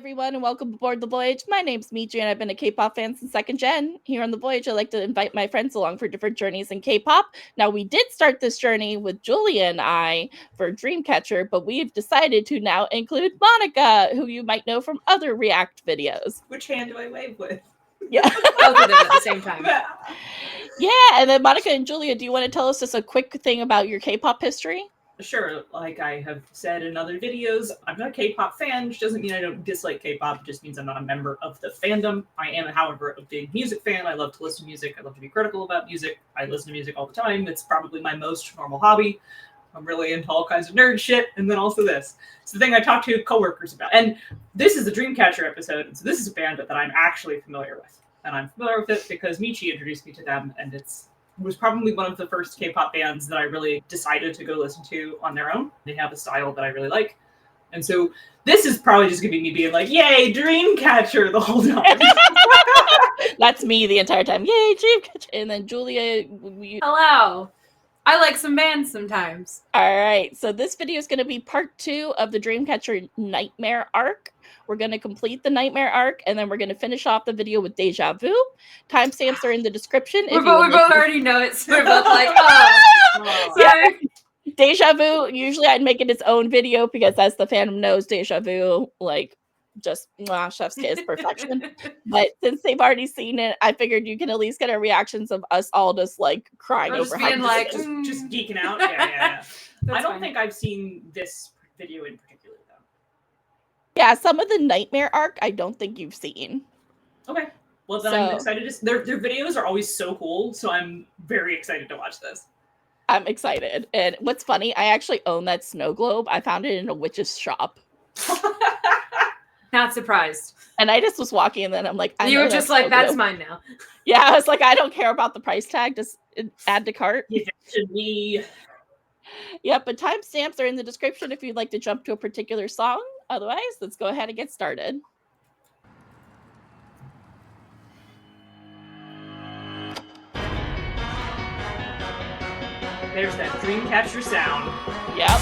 everyone, and welcome aboard the Voyage. My name's Michi, and I've been a K-pop fan since 2nd gen. Here on the Voyage, I like to invite my friends along for different journeys in K-pop. Now, we did start this journey with Julia and I for Dreamcatcher, but we've decided to now include Monica, who you might know from other React videos. Which hand do I wave with? Yeah. Both of them at the same time. Yeah, and then Monica and Julia, do you want to tell us just a quick thing about your K-pop history? Sure, like I have said in other videos, I'm not a K-pop fan, which doesn't mean I don't dislike K-pop, it just means I'm not a member of the fandom. I am, however, a big music fan. I love to listen to music. I love to be critical about music. I listen to music all the time. It's probably my most normal hobby. I'm really into all kinds of nerd shit, and then also this. It's the thing I talk to coworkers about. And this is the Dreamcatcher episode, and so this is a band that I'm actually familiar with. And I'm familiar with it because Michi introduced me to them, and was probably one of the first K-pop bands that I really decided to go listen to on their own. They have a style that I really like. And so this is probably just going to be me being like, yay, Dreamcatcher the whole time. That's me the entire time. Yay, Dreamcatcher. And then Julia, Hello. I like some bands sometimes. All right, so this video is going to be part 2 of the Dreamcatcher Nightmare Arc. We're going to complete the Nightmare Arc, and then we're going to finish off the video with Deja Vu. Timestamps are in the description. We both already know it, so we're both like, oh. Yeah. Deja Vu, usually I'd make it its own video because as the fandom knows, Deja Vu, like, just chef's kiss perfection. But since they've already seen it, I figured you can at least get our reactions of us all just like crying or over just being like just geeking out. Yeah. I don't think I've seen this video in particular though. Yeah, some of the Nightmare Arc I don't think you've seen. Okay. Well then I'm excited to their videos are always so cool, so I'm very excited to watch this. I'm excited. And what's funny, I actually own that snow globe. I found it in a witch's shop. Not surprised. And I just was walking, and then I'm like, you were just like, that's mine now. Yeah, I was like, I don't care about the price tag. Just add to cart. It should be. Yeah, but timestamps are in the description if you'd like to jump to a particular song. Otherwise, let's go ahead and get started. There's that Dreamcatcher sound. Yep.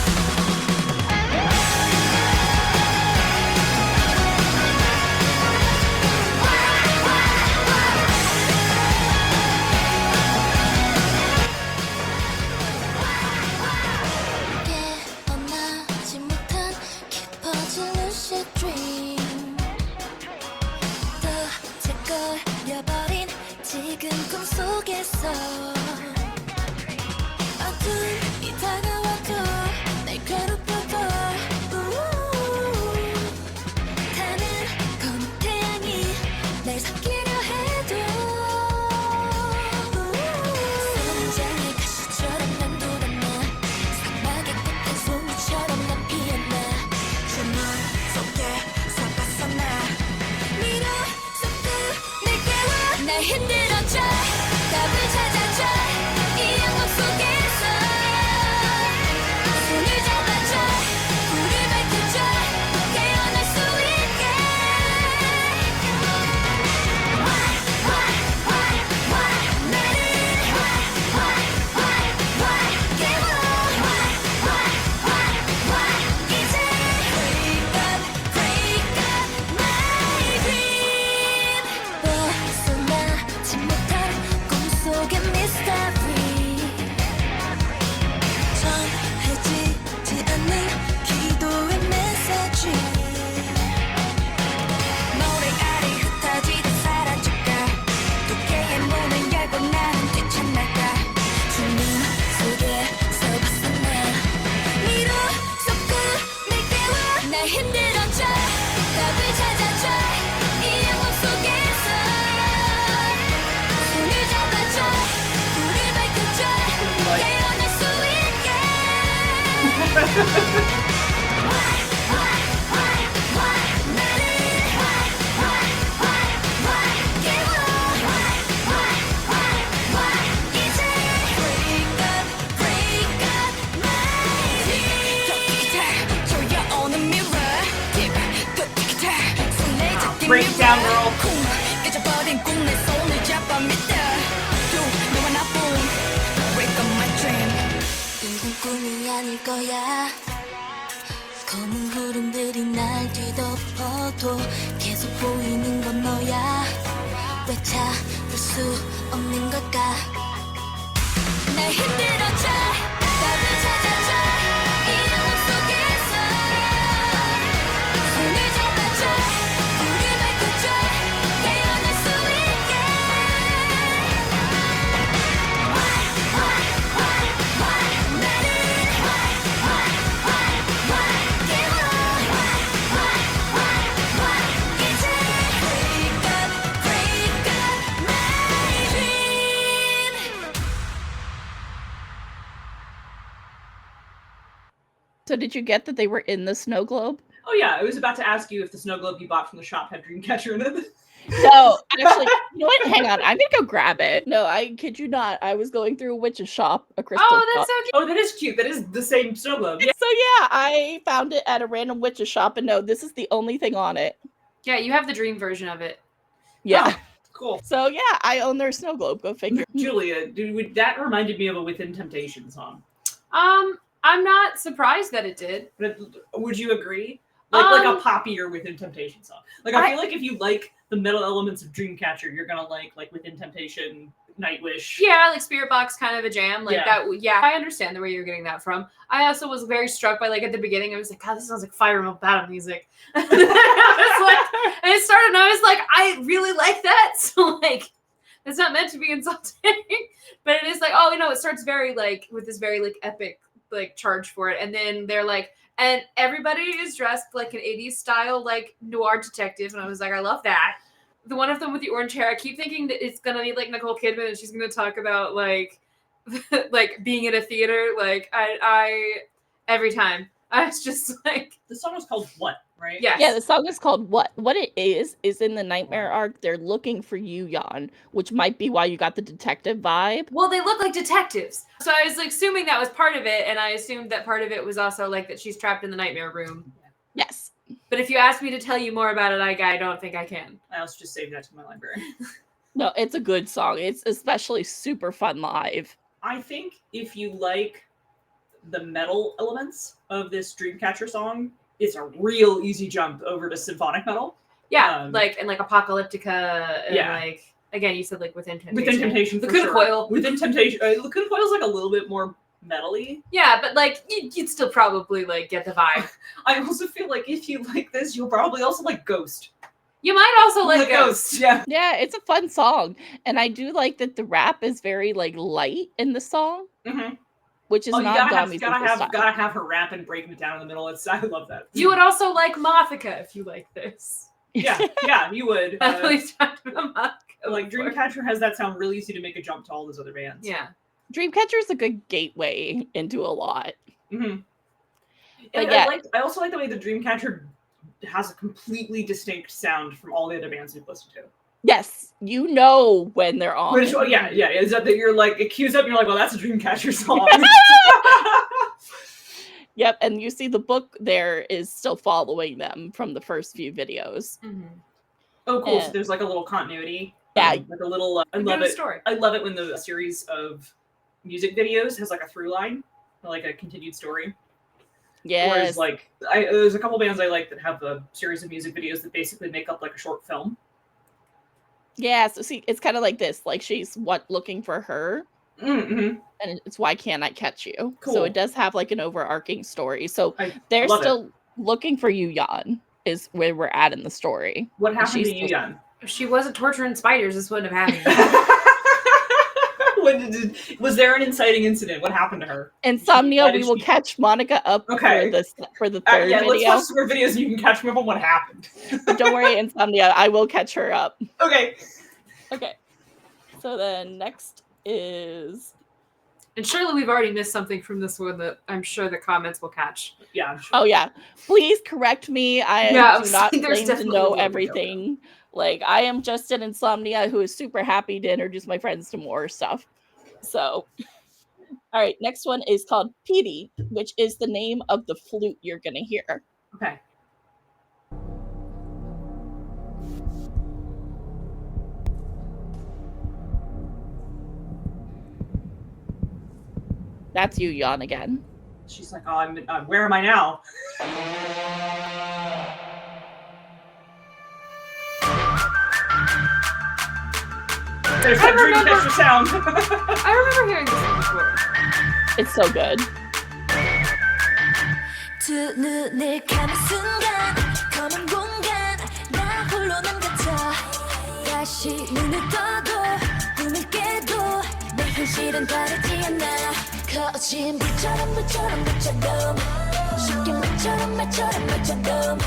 Break it down, girl. 검은 구름들이 날 뒤덮어도 계속 보이는 건 너야. 왜 찾을 수 없는 걸까? 날 흔들어줘, 답을 찾아줘. 이 영혼 속에서 손을 잡아줘, 우리 밝혀줘, 깨어날 수 있게. So did you get that they were in the snow globe? Oh yeah, I was about to ask you if the snow globe you bought from the shop had Dreamcatcher in it. No, actually, you know what? Hang on. I'm gonna go grab it. No, I kid you not. I was going through a witch's shop, a crystal Oh, that's shop. so cute. Oh, that is cute. That is the same snow globe. Yeah. So yeah, I found it at a random witch's shop, and no, this is the only thing on it. Yeah, you have the dream version of it. Yeah. Oh, cool. So yeah, I own their snow globe. Go figure. Julia, that reminded me of a Within Temptation song. I'm not surprised that it did. But would you agree? Like a poppier Within Temptation song. Like I feel like if you like the metal elements of Dreamcatcher, you're gonna like Within Temptation, Nightwish. Yeah, like Spirit Box kind of a jam. Like Yeah. that. Yeah, I understand the way you're getting that from. I also was very struck by, like, at the beginning, I was like, God, this sounds like Fire Emblem battle music. And then I was like, and it started, and I was like, I really like that. So, like, it's not meant to be insulting, but it is like, oh, you know, it starts very, like, with this very, like, epic, like, charge for it. And then they're like, and everybody is dressed like an 80s style, like, noir detective. And I was like, I love that. The one of them with the orange hair, I keep thinking that it's going to be like Nicole Kidman and she's going to talk about, like, like being in a theater. Like, I every time. I was just like... The song was called What, right? Yes. Yeah, the song is called What? What it is in the Nightmare Arc, they're looking for you, Jan, which might be why you got the detective vibe. Well, they look like detectives. So I was like, assuming that was part of it, and I assumed that part of it was also like that she's trapped in the nightmare room. Yes. But if you ask me to tell you more about it, I don't think I can. I also just saved that to my library. No, it's a good song. It's especially super fun live. I think if you like the metal elements of this Dreamcatcher song, it's a real easy jump over to symphonic metal. Yeah, like Apocalyptica, and yeah. like, again, you said like Within Temptation. Within Temptation, for Lacuna sure. Coil. Within Temptation, Lacuna Coil is like a little bit more metal-y. Yeah, but like, you'd still probably like get the vibe. I also feel like if you like this, you'll probably also like Ghost. You might also like Ghost. Yeah. Yeah, it's a fun song. And I do like that the rap is very like light in the song. Mm-hmm. Which is you not gotta have her rap and breaking it down in the middle. I love that. You would also like Mothica if you like this. Yeah, you would. At least talked about Mothica. Like Dreamcatcher has that sound really easy to make a jump to all those other bands. Yeah. Dreamcatcher is a good gateway into a lot. Mm-hmm. But And yeah. I also like the way the Dreamcatcher has a completely distinct sound from all the other bands we've listened to. Yes, you know when they're on. Yeah. Is that you're like, it cues up and you're like, well, that's a Dreamcatcher song. Yep, and you see the book there is still following them from the first few videos. Mm-hmm. Oh, cool. So And- there's like a little continuity. Yeah. Like a little, I love it. Story. I love it when the series of music videos has like a through line, like a continued story. Yes. Whereas like, there's a couple bands I like that have a series of music videos that basically make up like a short film. Yeah, so see, it's kind of like this. Like, she's looking for her, Mm-hmm. and it's Why Can't I Catch You? Cool. So it does have like an overarching story. So I they're love still looking for you, Jan, is where we're at in the story. What happened She's to you, Jan? If she wasn't torturing spiders, this wouldn't have happened. Was there an inciting incident? What happened to her? InSomnia, we will catch Monica up Okay. for the third let's video. watch some more videos and you can catch me up on what happened. Don't worry, InSomnia, I will catch her up. Okay. Okay. So then next is... And surely we've already missed something from this one that I'm sure the comments will catch. Yeah, I'm sure. Oh yeah, please correct me. I do not there's claim to definitely know one we don't everything. Like, I am just an InSomnia who is super happy to introduce my friends to more stuff. So, all right, next one is called Piri, which is the name of the flute you're gonna hear. Okay. That's you, Jan, again. She's like, oh, where am I now? There's I that remember- Dreamcatcher sound. I remember hearing this one before. It's so good. 두 눈을 감은 순간 검은 공간 나 홀로 남겨져 다시 눈을 떠도 꿈을 깨도 내 현실은 다르지 않아 거진 불처럼 쉽게 말처럼 안돼 말처럼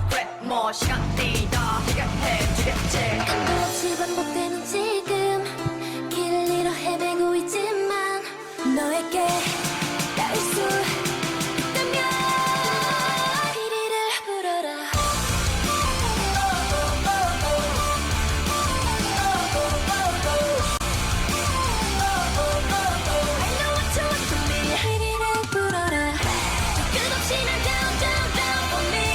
그래 뭐 시간 뛰다 해결해주겠지 끝도 없이 반복되는 지금 길을 잃어 헤매고 있지만 너에게 닿을 수 있다면 피리를 불어라 I know what you want from me 피리를 불어라 끝없이 날 down for me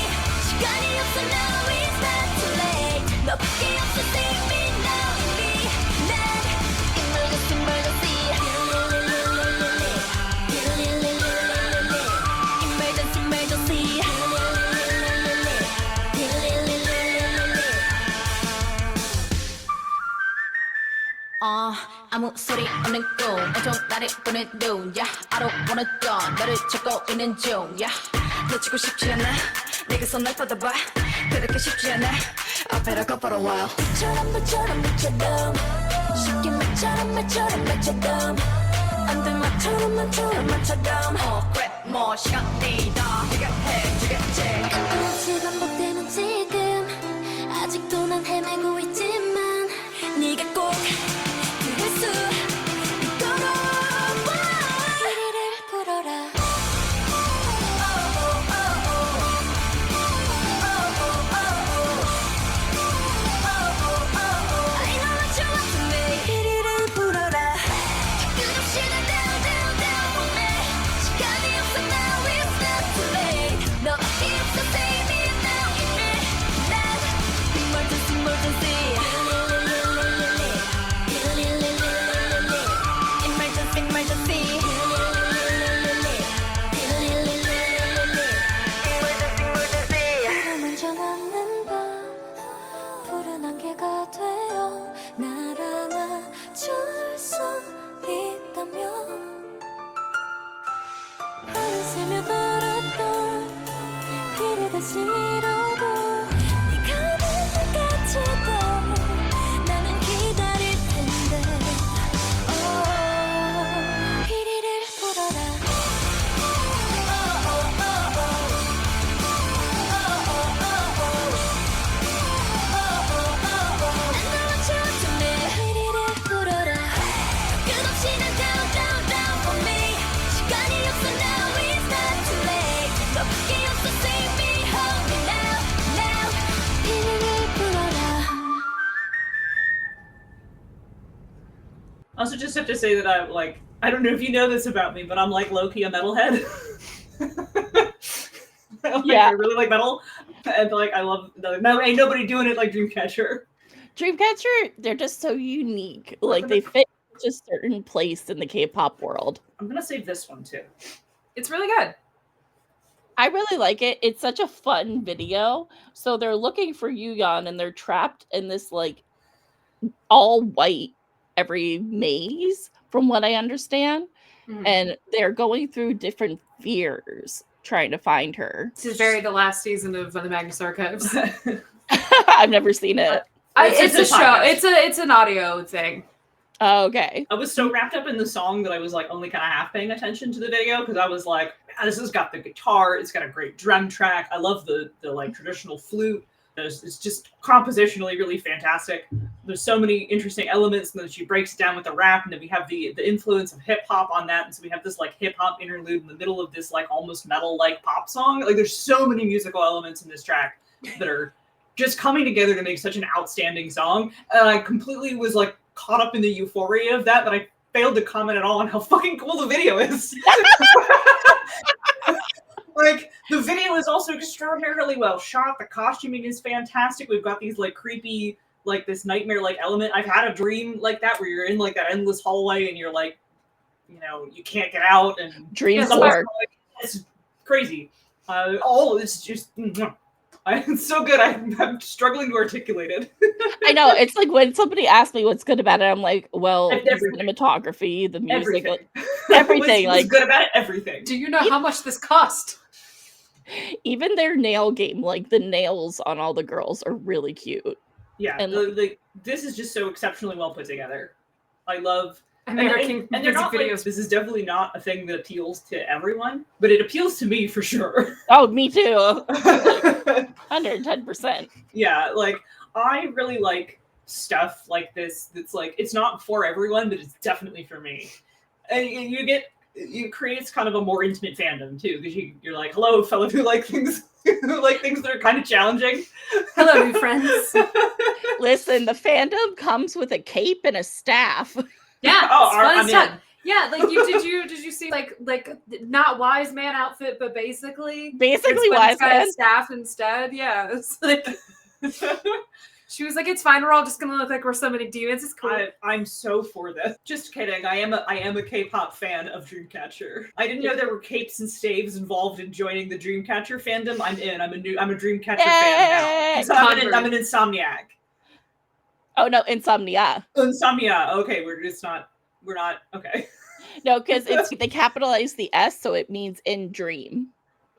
시간이 없어 now it's not too late 너밖에 없어 save me now 이미 난 emergency 아무 소리 없는 꿈 온통 나를 보는 눈 yeah, I don't wanna die 너를 찾고 있는 중 yeah. 놓치고 싶지 않아 내게서 날 받아봐 그렇게 쉽지 않아 I've better go for a while 불처럼 쉽게 말처럼 안돼 말처럼 그래 뭐 시간 뛰다 해결해주겠지 끝없이 반복되는 지금 아직도 난 헤매고 있지만 네가 꼭 그럴 수 있도록 피리를 불어라 I know what you want from me 피리를 불어라 끝없이 날 down for me 시간이 없어 now it's not too late 너밖에 없어 save me now 이미 난 emergency 바람은 정없는 밤 푸른 안개가 되어 날 안아줄 수 있다면 나는 스며들었던 길을 다시 잃어도 네가 될 때까지도 나는 기다릴 텐데 피리를 불어라 피리를 불어라 끝없이 날 down for me 시간이 없어 now it's not too late 너밖에 없어 save me hold me now 피리를 불어라 I also just have to say that I'm like, I don't know if you know this about me, but I'm like low-key a metalhead. Yeah. I really like metal. And like, I love, no, ain't nobody doing it like Dreamcatcher. Dreamcatcher, they're just so unique. Like they fit a certain place in the K-pop world. I'm gonna save this one too. It's really good. I really like it. It's such a fun video. So they're looking for Yuyeon and they're trapped in this like all white every maze, from what I understand. Mhm. And they're going through different fears trying to find her. This is very the last season of the Magnus Archives. I've never seen it. It's a a show. podcast. It's an audio thing. Oh, okay. I was so wrapped up in the song that I was like only kind of half paying attention to the video because I was like, man, this has got the guitar, it's got a great drum track. I love the like traditional flute. It's just compositionally really fantastic. There's so many interesting elements, and then she breaks it down with the rap, and then we have the influence of hip hop on that, and so we have this like hip hop interlude in the middle of this like almost metal like pop song. Like there's so many musical elements in this track that are just coming together to make such an outstanding song. And I completely was like caught up in the euphoria of that I failed to comment at all on how fucking cool the video is. Like, the video is also extraordinarily well shot. The costuming is fantastic. We've got these, like, creepy, like, this nightmare-like element. I've had a dream like that where you're in, like, that endless hallway and you're, like, you know, you can't get out. And Dream someone's Sword. like, it's crazy. All it's just It's so good. I'm struggling to articulate it. I know, it's like when somebody asks me what's good about it, I'm like, well, the Everything. cinematography, the music, Everything. like, everything, What's like good about it? Everything. Do you know how much this cost? even their nail game, like the nails on all the girls are really cute. Yeah, And, this is just so exceptionally well put together. I love American and they're music not videos. like, this is definitely not a thing that appeals to everyone, but it appeals to me for sure. Oh, me too. 110%. Yeah, like I really like stuff like this that's like it's not for everyone, but it's definitely for me. And it creates kind of a more intimate fandom too, because you're like, hello, fellow who like things who like things that are kind of challenging. Hello, new friends. Listen, the fandom comes with a cape and a staff. Yeah, Oh, it's fun I'm stuff. in. Yeah, like did you see like not wise man outfit, but basically Basically, it's wise man. staff instead. Yeah, it's like she was like, it's fine. We're all just gonna look like we're so many demons. It's cool. I'm so for this. Just kidding. I am a K-pop fan of Dreamcatcher. I didn't know there were capes and staves involved in joining the Dreamcatcher fandom. I'm in. I'm a Dreamcatcher fan now. So I'm an Insomniac. Oh no, InSomnia. Insomnia. Okay, we're not okay. No, because they capitalize the S, so it means in dream.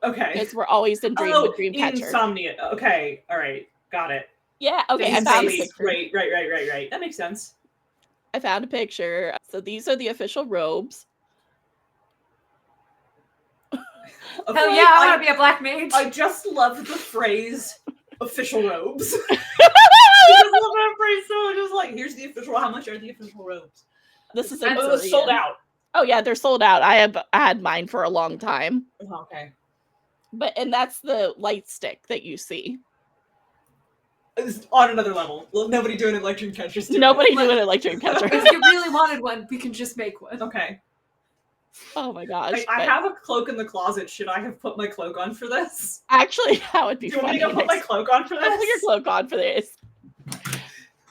Okay. Because we're always in dream with Dreamcatcher. Insomnia. Okay, all right, got it. Yeah, okay. I Face, found a picture. Right. That makes sense. I found a picture. So these are the official robes. Hell yeah, I want to be a black mage. I just love the phrase "official robes." I just love that phrase so much. Just like, here's the official. How much are the official robes? This is sold out. Oh yeah, they're sold out. I had mine for a long time. Oh, okay. And that's the light stick that you see. It's on another level. Well, nobody doing it like Dreamcatcher's doing. Nobody doing it like Dreamcatcher. If you really wanted one, we can just make one. Okay. Oh my gosh. I have a cloak in the closet. Should I have put my cloak on for this? Actually, that would be Do you funny. want me to put my cloak on for this? Put your cloak on for this.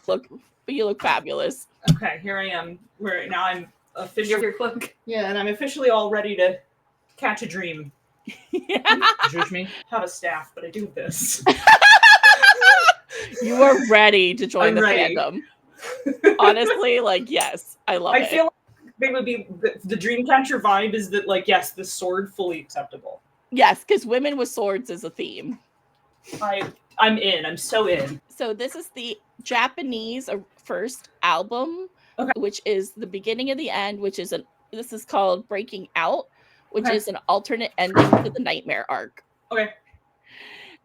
Look, you look fabulous. Okay, here I am. Where now I'm officially Your cloak. Yeah, and I'm officially all ready to catch a dream. Judge me. I have a staff, but I do this. You are ready to join I'm the ready. fandom. Honestly, like, yes, I love it. I feel like they would be the Dreamcatcher vibe is that like yes, the sword fully acceptable. Yes, because women with swords is a theme. I'm in. I'm so in. So this is the Japanese first album, Okay. which is the beginning of the end, this is called Breaking Out, which Okay. is an alternate ending to the Nightmare Arc. Okay.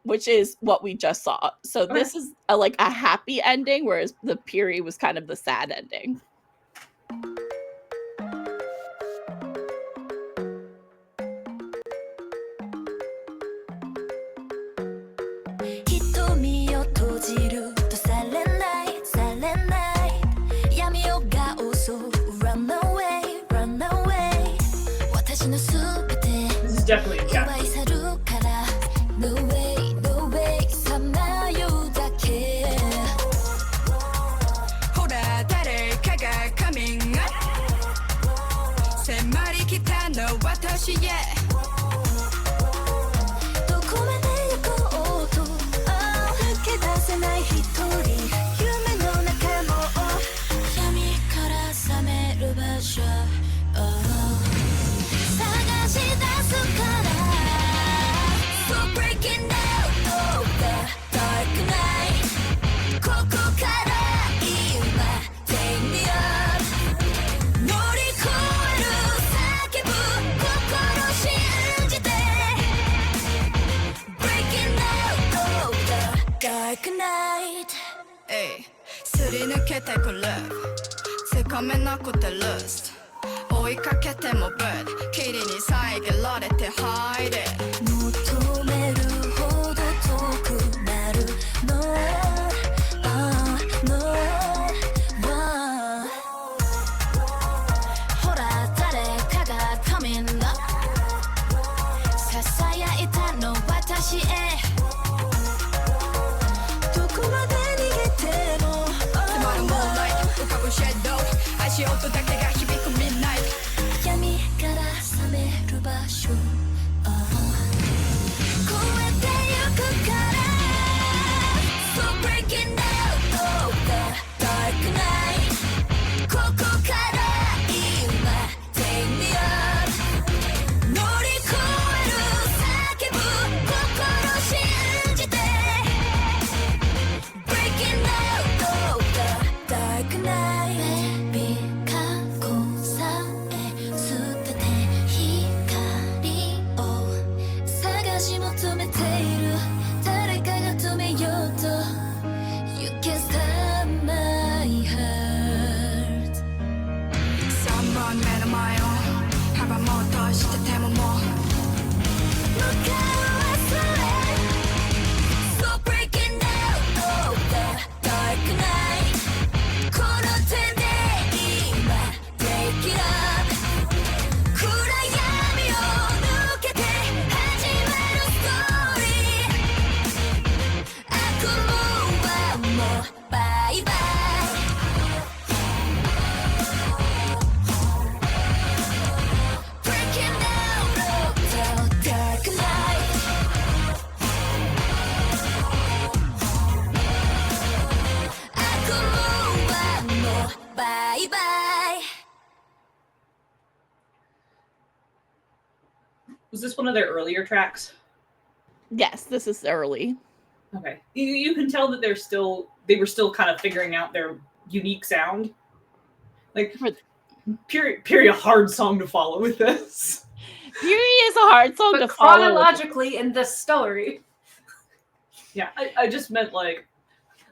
Which is what we just saw. So this is like a happy ending, whereas the Piri was kind of the sad ending. This is definitely a cat. Dark night すり抜けてく love つかめなくて lust 追いかけても bird 霧に遮られて hide it 求めるほど遠くなる No Noほら誰かが coming up ささやいたの私へ足音だけが響く midnight 闇から覚める場所越えてゆくから目の前を幅も落としててももう向かうはそれ So breaking out of the dark night この手で今 break it up 暗闇を抜けて始まるストーリー悪夢はもうバイバイWas this one of their earlier tracks? Yes, this is early. Okay. You can tell that they were still kind of figuring out their unique sound. Like, Piri, a hard song to follow with this. Piri is a hard song But to follow. chronologically in the story. Yeah, I just meant, like,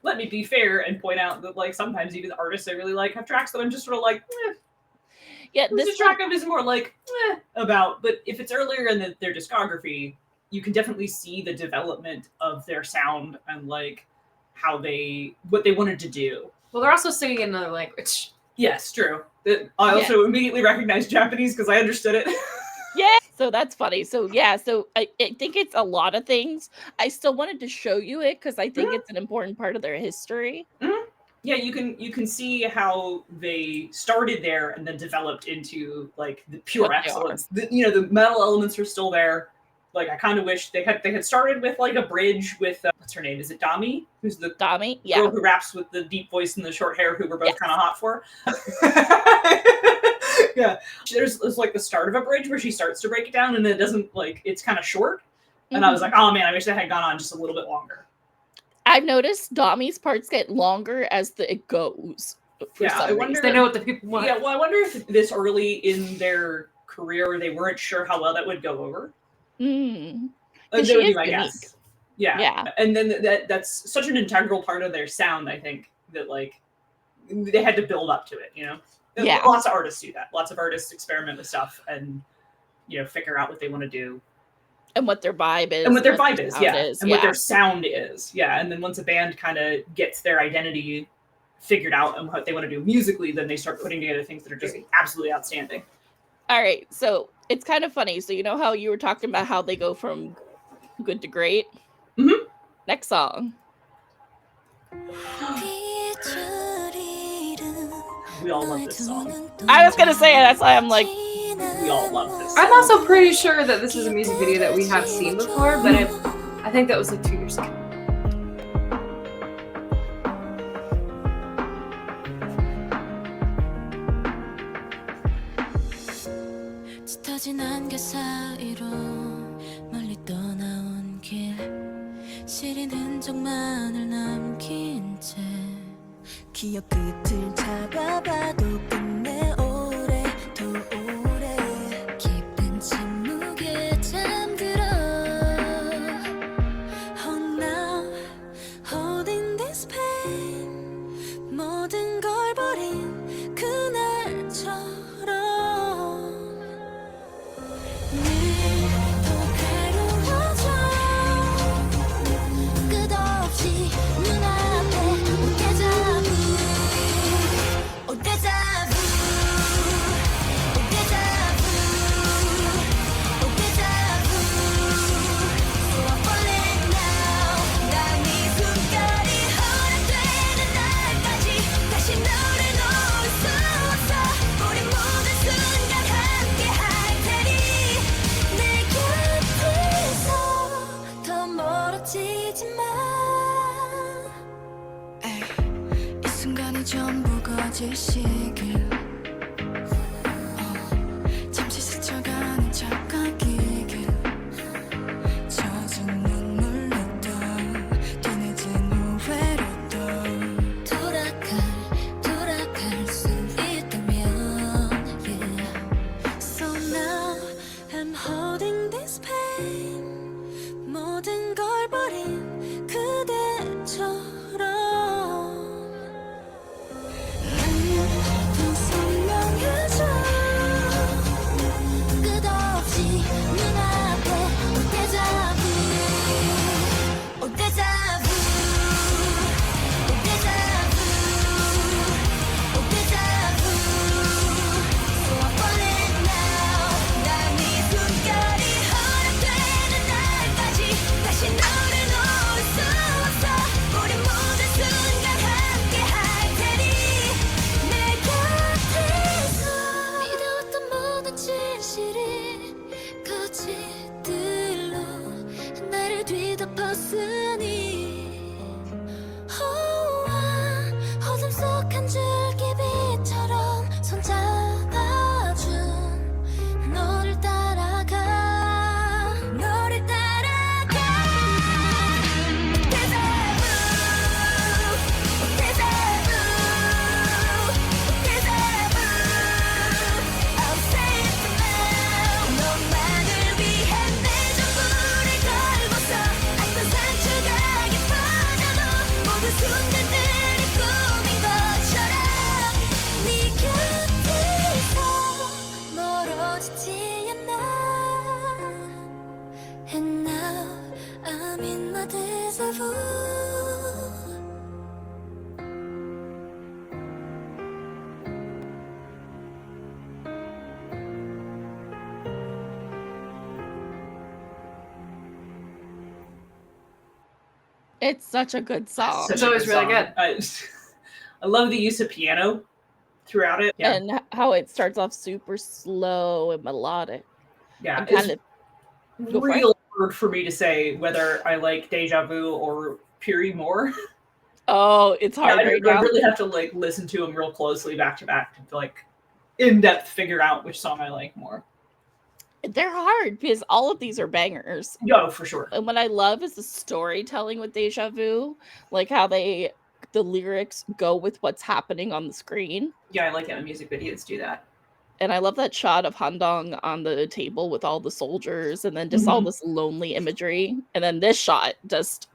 let me be fair and point out that, like, sometimes even artists I really like have tracks that I'm just sort of like, Yeah, this track I'm just more like, about. But if it's earlier in their discography, you can definitely see the development of their sound and, like, what they wanted to do. Well, they're also singing in another language. Yes, true. I also immediately recognized Japanese because I understood it. Yeah, so that's funny. So yeah, so I think it's a lot of things. I still wanted to show you it because I think it's an important part of their history. Yeah, you can see how they started there and then developed into, like, the pure excellence. The metal elements are still there. Like, I kind of wish they had started with, like, a bridge with what's her name? Is it Dami? Who's the girl who raps with the deep voice and the short hair, who we're both kind of hot for? Yeah, there's like the start of a bridge where she starts to break it down, and it doesn't, like, it's kind of short. And I was like, oh man, I wish that had gone on just a little bit longer. I've noticed Dami's parts get longer as it goes. I wonder. They know what the people want. Yeah, well, I wonder if this early in their career they weren't sure how well that would go over. That would be my guess. Yeah, and then that's such an integral part of their sound. I think that, like, they had to build up to it. Yeah, lots of artists do that. Lots of artists experiment with stuff and figure out what they want to do. And what their vibe is. And what their vibe is, and what their sound is, And then once a band kind of gets their identity figured out and what they want to do musically, then they start putting together things that are just absolutely outstanding. All right, so it's kind of funny. So you know how you were talking about how they go from good to great? Mm-hmm. Next song. We all love this song. I was going to say it. That's why I'm like... We all love this song. I'm also pretty sure that this is a music video that we have seen before, but I think that was like 2 years ago. 짙어진 안개 사이로 멀리 떠나온 길 시린 흔적만을 남긴 채 기억 끝을 잡아봐도 끝내 오래 더 오래 깊은 침묵에 잠들어 Oh now holding this pain 모든 걸 버린 그날처럼 전부 거짓이길 잠시 스쳐가는 착각이길 젖은 눈물로 또 뒤늦은 후회로 또 돌아갈 수 있다면 yeah. So now I'm holding this pain 모든 걸 버린 그대처럼 It's such a good song. It's always really good. I love the use of piano throughout it. Yeah, And how it starts off super slow and melodic. yeah. And It's kind of Go for it. real hard for me to say whether I like Deja Vu or Piri more. Oh, it's hard right I now. really have to like listen to them real closely back to like in depth figure out which song I like more. They're hard because all of these are bangers. Yo, for sure. And what I love is the storytelling with Deja Vu, like how the lyrics go with what's happening on the screen. Yeah, I like how music videos do that. And I love that shot of Handong on the table with all the soldiers and then just all this lonely imagery. And then this shot just...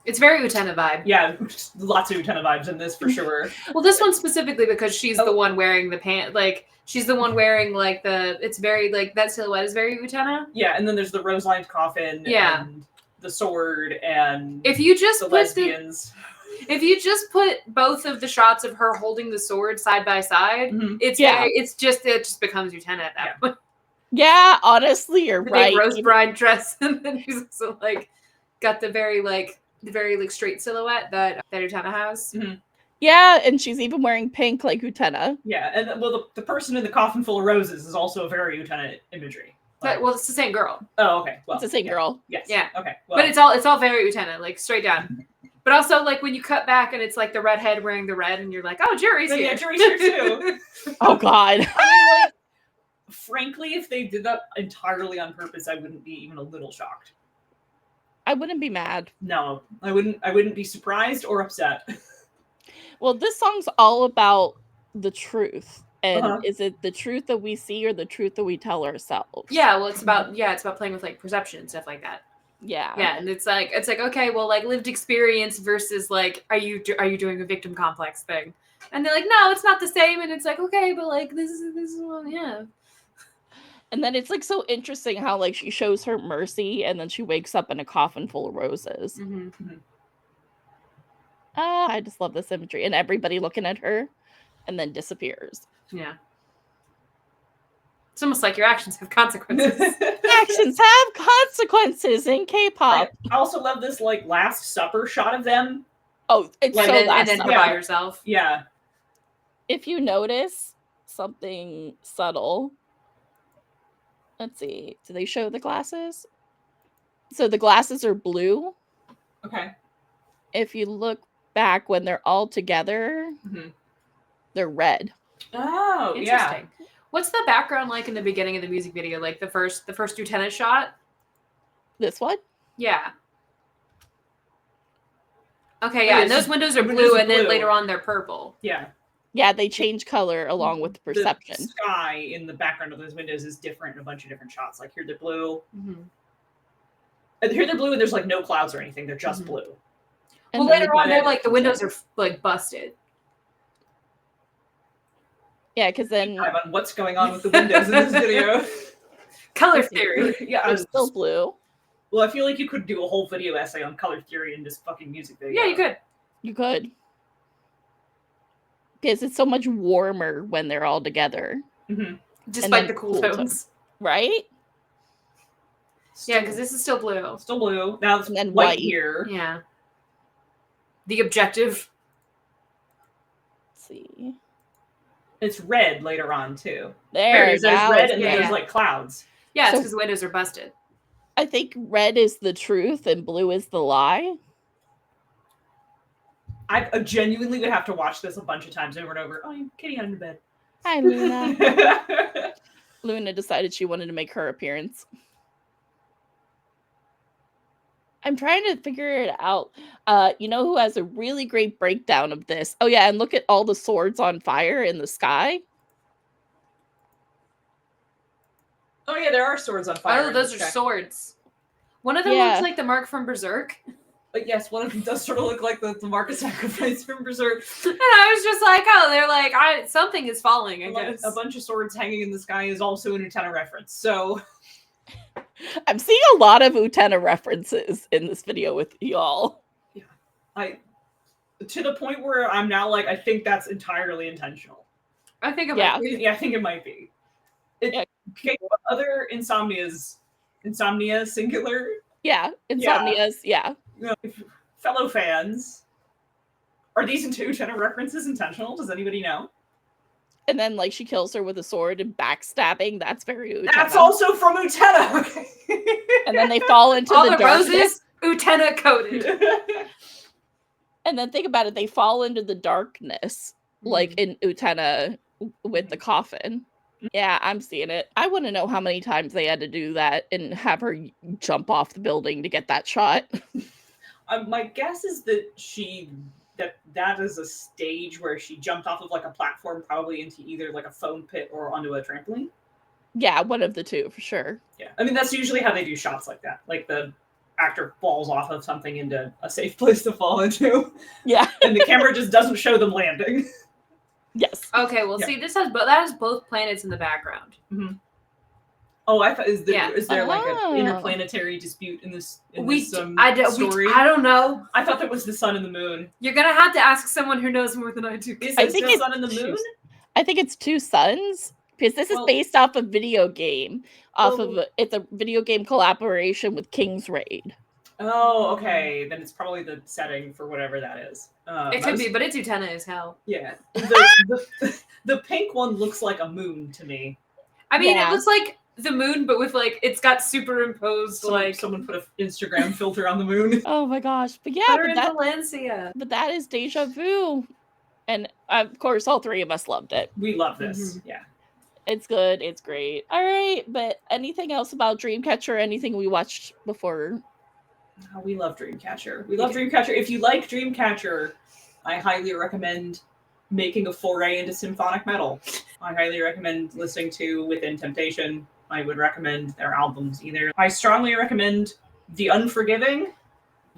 It's very Utena vibe. Yeah, lots of Utena vibes in this for sure. Well, this one specifically because she's the one wearing the pant. Like, she's the one wearing, like, it's very, like, that silhouette is very Utena. Yeah, and then there's the rose-lined coffin and the sword and if you just the put lesbians. If you just put both of the shots of her holding the sword side by side, it just becomes Utena at that point. Yeah, honestly, you're right. Rose bride dress, and then she's also like got the very straight silhouette that Utena has. Yeah, and she's even wearing pink like Utena. Yeah, and well, the person in the coffin full of roses is also a very Utena imagery. Like, Well, it's the same girl. Oh, okay. Well, It's the same girl. Yes. Yeah. Okay. Well, But it's all very Utena, like straight down. But also, like when you cut back and it's like the redhead wearing the red, and you're like, oh, Jury's here. Yeah, Jury's here too. Oh God. I mean, like, frankly, if they did that entirely on purpose, I wouldn't be even a little shocked. I wouldn't be mad. No, I wouldn't be surprised or upset. Well, this song's all about the truth. And is it the truth that we see or the truth that we tell ourselves? Yeah, well, it's about playing with like perception and stuff like that. Yeah. Yeah, and it's like okay, well, like lived experience versus like are you doing a victim complex thing? And they're like, no, it's not the same. And it's like, okay, but like this is what, yeah. And then it's like so interesting how like she shows her mercy and then she wakes up in a coffin full of roses. I just love this imagery and everybody looking at her and then disappears. Yeah. It's almost like your actions have consequences. Actions have consequences in K-pop. I also love this like Last Supper shot of them. Oh, it's like, so and then Supper. by yourself. Yeah. If you notice something subtle, let's see. Do they show the glasses? So the glasses are blue. Okay. If you look back when they're all together, they're red. Oh, interesting. Yeah. What's the background like in the beginning of the music video? Like the first lieutenant shot? This one? Yeah. Okay, yeah. And those windows are blue, and then later on they're purple. Yeah. Yeah, they change color along with the perception. The sky in the background of those windows is different in a bunch of different shots. Like here they're blue. Here they're blue and there's like no clouds or anything. They're just blue. Well, later on they're like the windows are like busted. Yeah, because then on what's going on with the windows in this video. Color theory. Yeah, they're still blue. Well, I feel like you could do a whole video essay on color theory in this fucking music video. Yeah, you could. You could. Because it's so much warmer when they're all together. Despite the cool tones. Right? Yeah, because this is still blue. Still blue. Now it's then white here. Yeah. The objective. Let's see. It's red later on, too. There's red and then there's like clouds. Yeah, it's because the windows are busted. I think red is the truth and blue is the lie. I genuinely would have to watch this a bunch of times over and over. Oh, Kitty under bed. Hi, Luna. Luna decided she wanted to make her appearance. I'm trying to figure it out. You know who has a really great breakdown of this? Oh, yeah, and look at all the swords on fire in the sky. Oh, yeah, there are swords on fire. Oh, those are swords. One of them looks like the mark from Berserk. But yes, one of them does sort of look like the mark of sacrifice from Berserk. And I was just like, oh, they're like, something is falling, I guess. A bunch of swords hanging in the sky is also an Utena reference, so... I'm seeing a lot of Utena references in this video with y'all. Yeah. To the point where I'm now like, I think that's entirely intentional. I think it might be. Yeah, I think it might be. Okay, what other Insomnia singular? Yeah, Insomnia's, yeah. No, fellow fans, are these Utena references intentional? Does anybody know? And then like she kills her with a sword and backstabbing. That's very Utena. That's also from Utena. Okay. And then they fall into All the the darkness. roses, Utena coated. And then think about it, they fall into the darkness, like in Utena with the coffin. Yeah, I'm seeing it. I want to know how many times they had to do that and have her jump off the building to get that shot. My guess is that that is a stage where she jumped off of like a platform, probably into either like a foam pit or onto a trampoline. Yeah, one of the two for sure. Yeah, I mean that's usually how they do shots like that. Like the actor falls off of something into a safe place to fall into. Yeah. And the camera just doesn't show them landing. Yes. Okay, well, see, that has both planets in the background. Mm-hmm. Oh, I thought is there like an Oh. interplanetary dispute in this story? I don't know. I thought that was the sun and the moon. You're gonna have to ask someone who knows more than I do. Is I it think the it's sun and the moon? I think it's two suns because this is based off a video game. It's a video game collaboration with King's Raid. Oh, okay. Then it's probably the setting for whatever that is. It could be, but it's Utena as hell. Yeah. The pink one looks like a moon to me. I mean, Yeah. it looks like the moon, but with like it's got superimposed Someone put an Instagram filter on the moon. Oh my gosh. But yeah, Put her in Valencia. but that is Deja Vu. And of course, all three of us loved it. We love this. Yeah. It's good. It's great. All right. But anything else about Dreamcatcher? Anything we watched before? Oh, we love Dreamcatcher. We love Dreamcatcher. If you like Dreamcatcher, I highly recommend making a foray into symphonic metal. I highly recommend listening to Within Temptation. I would recommend their albums either. I strongly recommend The Unforgiving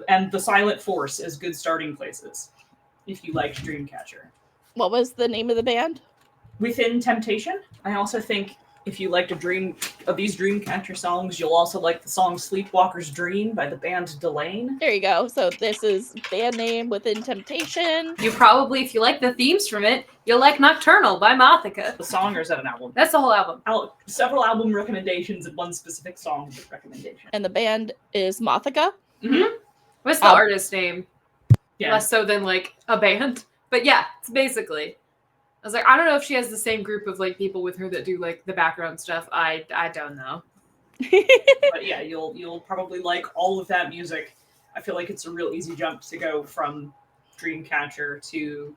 and The Silent Force as good starting places if you liked Dreamcatcher. What was the name of the band? Within Temptation. I also think if you liked these Dreamcatcher songs, you'll also like the song Sleepwalker's Dream by the band Delane. There you go. So this is band name Within Temptation. You probably, if you like the themes from it, you'll like Nocturnal by Mothica. The song, or is that an album? That's the whole album. Several album recommendations and one specific song recommendation. And the band is Mothica. Mm-hmm. What's the artist name? Yeah. Less so than like a band. But yeah, it's basically. I was like, I don't know if she has the same group of like people with her that do like the background stuff. I don't know. But yeah, you'll probably like all of that music. I feel like it's a real easy jump to go from Dreamcatcher to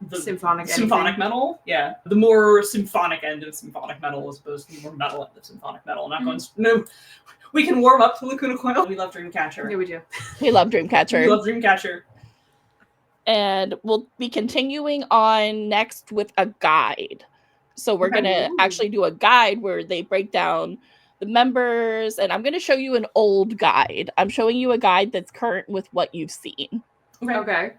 the symphonic metal. Yeah, the more symphonic end of symphonic metal as opposed to the more metal end of symphonic metal. I'm not going. No, we can warm up to Lacuna Coil. We love Dreamcatcher. Yeah, we do. We love Dreamcatcher. We love Dreamcatcher. And we'll be continuing on next with a guide. So we're going to actually do a guide where they break down the members. And I'm going to show you an old guide. I'm showing you a guide that's current with what you've seen. Okay.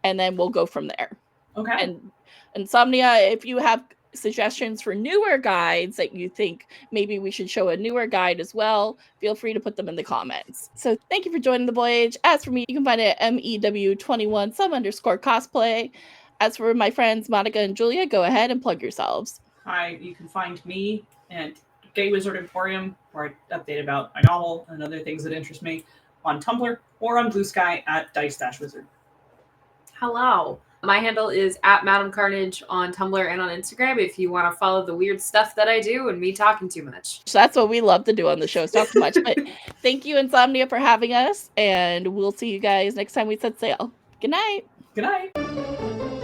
And then we'll go from there. Okay. And InSomnia, if you have suggestions for newer guides that you think maybe we should show a newer guide as well, feel free to put them in the comments. So thank you for joining the Voyage. As for me, you can find it at MEW21 _cosplay. As for my friends Monica and Julia, go ahead and plug yourselves. Hi, you can find me at Gay Wizard Emporium, where I update about my novel and other things that interest me, on Tumblr or on Blue Sky at Dice-Wizard. Hello. My handle is at Madam Carnage on Tumblr and on Instagram if you want to follow the weird stuff that I do and me talking too much. So that's what we love to do on the show, talk too much. But thank you, InSomnia, for having us, and we'll see you guys next time we set sail. Good night. Good night.